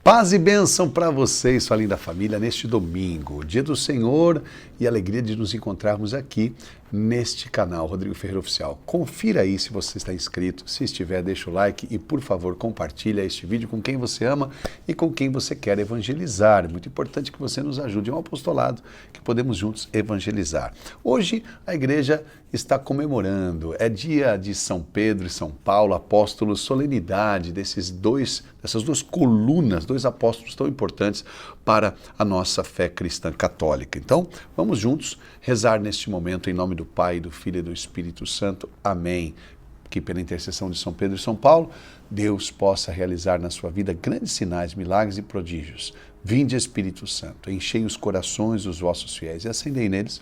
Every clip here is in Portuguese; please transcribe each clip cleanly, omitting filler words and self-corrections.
Paz e bênção para vocês, sua linda família, neste domingo, dia do Senhor e alegria de nos encontrarmos aqui neste canal, Rodrigo Ferreira Oficial. Confira aí se você está inscrito, se estiver, deixa o like e, por favor, compartilha este vídeo com quem você ama e com quem você quer evangelizar. É muito importante que você nos ajude, é um apostolado que podemos juntos evangelizar. Hoje a igreja está comemorando, é dia de São Pedro e São Paulo, apóstolos, solenidade dessas duas colunas, dois apóstolos tão importantes para a nossa fé cristã católica. Então, vamos juntos rezar neste momento em nome do Pai, do Filho e do Espírito Santo. Amém. Que pela intercessão de São Pedro e São Paulo, Deus possa realizar na sua vida grandes sinais, milagres e prodígios. Vinde, Espírito Santo, enchei os corações dos vossos fiéis e acendei neles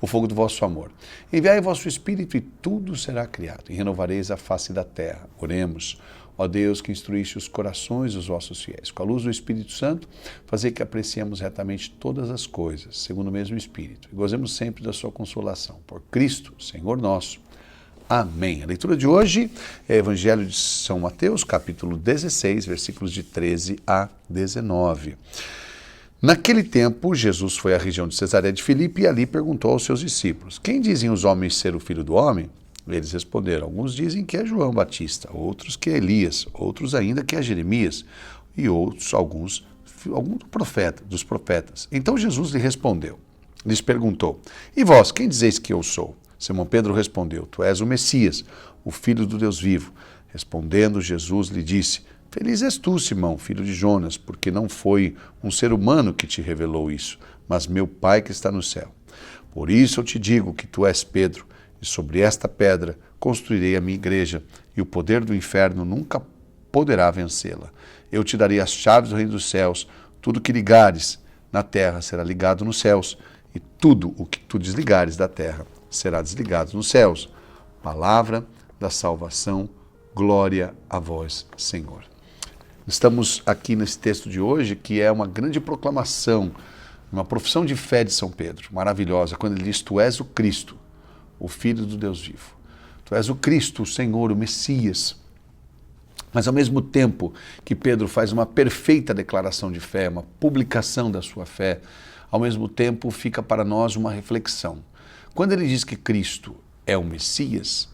o fogo do vosso amor. Enviai o vosso Espírito e tudo será criado, e renovareis a face da terra. Oremos. Ó Deus, que instruíste os corações dos vossos fiéis, com a luz do Espírito Santo, fazei que apreciemos retamente todas as coisas, segundo o mesmo Espírito, e gozemos sempre da sua consolação. Por Cristo, Senhor nosso. Amém. A leitura de hoje é Evangelho de São Mateus, capítulo 16, versículos de 13 a 19. Naquele tempo, Jesus foi à região de Cesareia de Filipe e ali perguntou aos seus discípulos: quem dizem os homens ser o Filho do Homem? Eles responderam: alguns dizem que é João Batista, outros que é Elias, outros ainda que é Jeremias, e outros, alguns dos profetas. Então Jesus lhes perguntou: e vós, quem dizeis que eu sou? Simão Pedro respondeu: tu és o Messias, o Filho do Deus vivo. Respondendo, Jesus lhe disse: feliz és tu, Simão, filho de Jonas, porque não foi um ser humano que te revelou isso, mas meu Pai que está no céu. Por isso eu te digo que tu és Pedro, e sobre esta pedra construirei a minha igreja, e o poder do inferno nunca poderá vencê-la. Eu te darei as chaves do reino dos céus. Tudo que ligares na terra será ligado nos céus, e tudo o que tu desligares da terra será desligado nos céus. Palavra da salvação, glória a vós, Senhor. Estamos aqui nesse texto de hoje, que é uma grande proclamação, uma profissão de fé de São Pedro, maravilhosa, quando ele diz: tu és o Cristo, o Filho do Deus vivo. Tu és o Cristo, o Senhor, o Messias. Mas ao mesmo tempo que Pedro faz uma perfeita declaração de fé, uma publicação da sua fé, ao mesmo tempo fica para nós uma reflexão. Quando ele diz que Cristo é o Messias,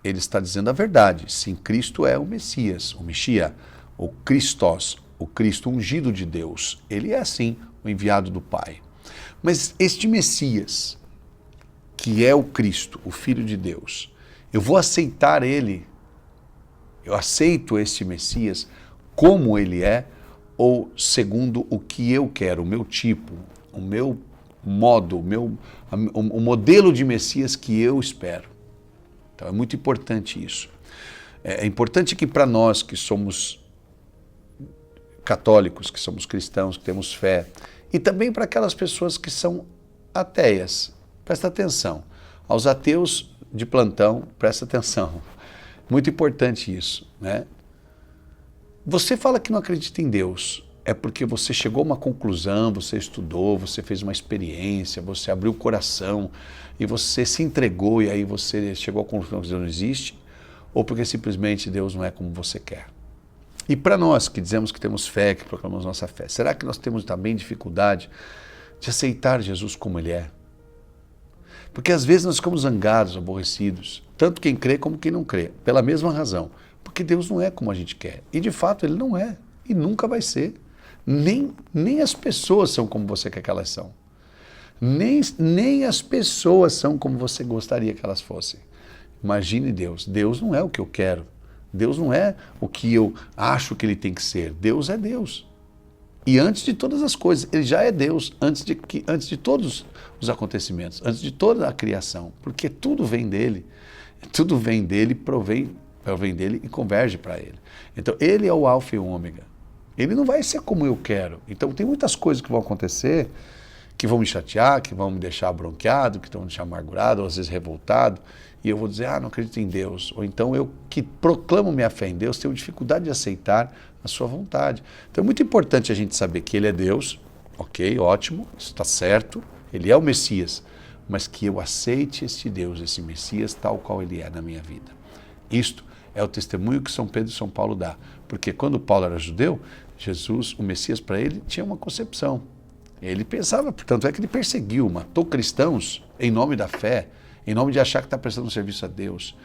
ele está dizendo a verdade. Sim, Cristo é o Messias, o Messias, o Christos, o Cristo ungido de Deus. Ele é, sim, o enviado do Pai. Mas este Messias, que é o Cristo, o Filho de Deus, eu vou aceitar ele, eu aceito este Messias como ele é, ou segundo o que eu quero, o meu tipo, o meu modo, o modelo de Messias que eu espero. Então é muito importante isso. É importante que para nós que somos católicos, que somos cristãos, que temos fé, e também para aquelas pessoas que são ateias, presta atenção. Aos ateus de plantão, presta atenção. Muito importante isso, né? Você fala que não acredita em Deus, é porque você chegou a uma conclusão, você estudou, você fez uma experiência, você abriu o coração e você se entregou e aí você chegou à conclusão que Deus não existe, ou porque simplesmente Deus não é como você quer. E para nós que dizemos que temos fé, que proclamamos nossa fé, será que nós temos também dificuldade de aceitar Jesus como Ele é? Porque às vezes nós ficamos zangados, aborrecidos, tanto quem crê como quem não crê, pela mesma razão, porque Deus não é como a gente quer, e de fato Ele não é, e nunca vai ser. Nem as pessoas são como você quer que elas são. Nem as pessoas são como você gostaria que elas fossem. Imagine Deus. Deus não é o que eu quero. Deus não é o que eu acho que Ele tem que ser. Deus é Deus. E antes de todas as coisas, Ele já é Deus, antes de todos os acontecimentos, antes de toda a criação. Porque tudo vem dEle. Tudo vem dEle, provém dEle e converge para Ele. Então, Ele é o alfa e o ômega. Ele não vai ser como eu quero. Então tem muitas coisas que vão acontecer, que vão me chatear, que vão me deixar bronqueado, que vão me deixar amargurado, ou às vezes revoltado, e eu vou dizer: não acredito em Deus. Ou então eu que proclamo minha fé em Deus, tenho dificuldade de aceitar a sua vontade. Então é muito importante a gente saber que Ele é Deus, ok, ótimo, isso está certo, Ele é o Messias, mas que eu aceite este Deus, esse Messias, tal qual Ele é na minha vida. Isto é o testemunho que São Pedro e São Paulo dá. Porque quando Paulo era judeu, Jesus, o Messias, para ele, tinha uma concepção. Ele pensava, portanto, é que ele perseguiu, matou cristãos em nome da fé, em nome de achar que está prestando serviço a Deus.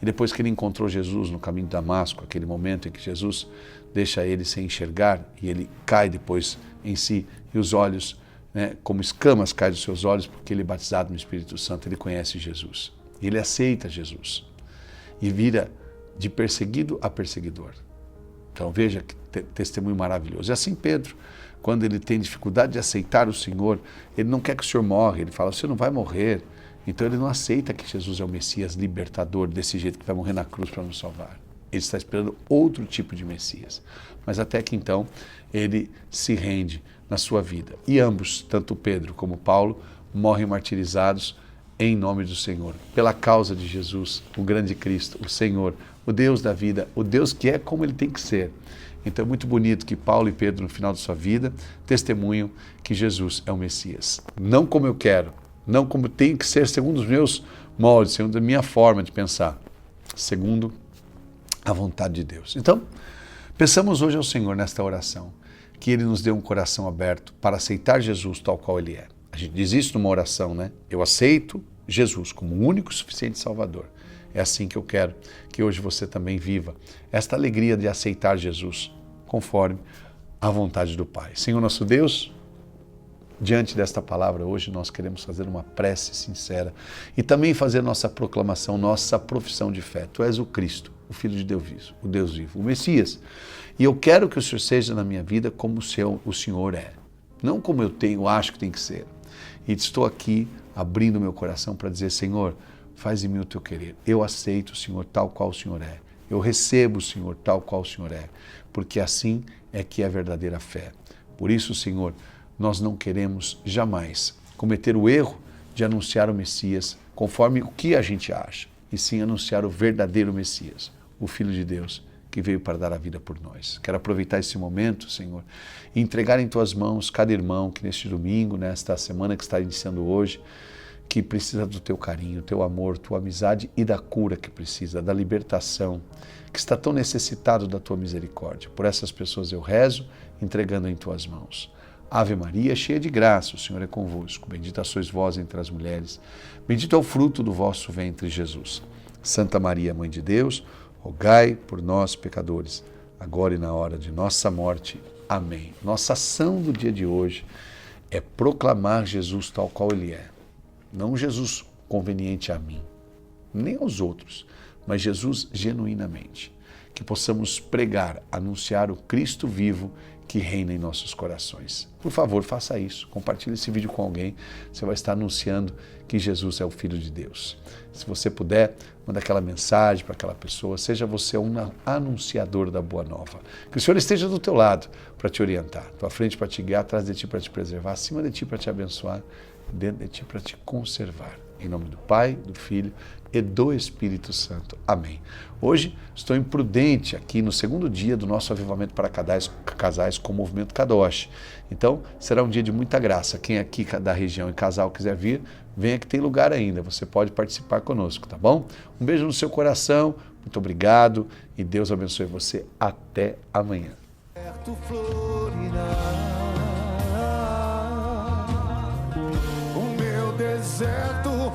E depois que ele encontrou Jesus no caminho de Damasco, aquele momento em que Jesus deixa ele sem enxergar e ele cai depois em si, e os olhos, né, como escamas caem dos seus olhos, porque ele é batizado no Espírito Santo, ele conhece Jesus. E ele aceita Jesus e vira de perseguido a perseguidor. Então veja que testemunho maravilhoso. E assim Pedro, quando ele tem dificuldade de aceitar o Senhor, ele não quer que o Senhor morra, ele fala, você não vai morrer. Então ele não aceita que Jesus é o Messias libertador desse jeito, que vai morrer na cruz para nos salvar. Ele está esperando outro tipo de Messias. Mas até que então ele se rende na sua vida. E ambos, tanto Pedro como Paulo, morrem martirizados em nome do Senhor, pela causa de Jesus, o grande Cristo, o Senhor, o Deus da vida, o Deus que é como ele tem que ser. Então é muito bonito que Paulo e Pedro, no final de sua vida, testemunham que Jesus é o Messias. Não como eu quero, não como tem que ser segundo os meus moldes, segundo a minha forma de pensar, segundo a vontade de Deus. Então, peçamos hoje ao Senhor nesta oração, que Ele nos dê um coração aberto para aceitar Jesus tal qual Ele é. A gente diz isso numa oração, né? Eu aceito Jesus como o único e suficiente Salvador. É assim que eu quero que hoje você também viva esta alegria de aceitar Jesus conforme a vontade do Pai. Senhor nosso Deus, diante desta palavra hoje nós queremos fazer uma prece sincera e também fazer nossa proclamação, nossa profissão de fé. Tu és o Cristo, o Filho de Deus, o Deus vivo, o Messias. E eu quero que o Senhor seja na minha vida como o Senhor é. Não como eu acho que tem que ser. E estou aqui abrindo meu coração para dizer, Senhor, faz em mim o teu querer. Eu aceito o Senhor tal qual o Senhor é. Eu recebo o Senhor tal qual o Senhor é. Porque assim é que é a verdadeira fé. Por isso, Senhor, nós não queremos jamais cometer o erro de anunciar o Messias conforme o que a gente acha, e sim anunciar o verdadeiro Messias, o Filho de Deus, que veio para dar a vida por nós. Quero aproveitar esse momento, Senhor, e entregar em Tuas mãos cada irmão que neste domingo, nesta semana que está iniciando hoje, que precisa do Teu carinho, Teu amor, Tua amizade e da cura que precisa, da libertação, que está tão necessitado da Tua misericórdia. Por essas pessoas eu rezo, entregando em Tuas mãos. Ave Maria, cheia de graça, o Senhor é convosco. Bendita sois vós entre as mulheres. Bendito é o fruto do vosso ventre, Jesus. Santa Maria, Mãe de Deus, rogai por nós, pecadores, agora e na hora de nossa morte. Amém. Nossa ação do dia de hoje é proclamar Jesus tal qual Ele é. Não Jesus conveniente a mim, nem aos outros, mas Jesus genuinamente. Que possamos pregar, anunciar o Cristo vivo que reina em nossos corações. Por favor, faça isso. Compartilhe esse vídeo com alguém. Você vai estar anunciando que Jesus é o Filho de Deus. Se você puder, manda aquela mensagem para aquela pessoa. Seja você um anunciador da Boa Nova. Que o Senhor esteja do teu lado para te orientar, tua frente para te guiar, atrás de ti para te preservar, acima de ti para te abençoar, dentro de ti para te conservar. Em nome do Pai, do Filho e do Espírito Santo. Amém. Hoje estou imprudente aqui no segundo dia do nosso avivamento para casais com o movimento Kadosh. Então, será um dia de muita graça. Quem aqui da região e casal quiser vir, venha que tem lugar ainda. Você pode participar conosco, tá bom? Um beijo no seu coração, muito obrigado e Deus abençoe você. Até amanhã. O meu deserto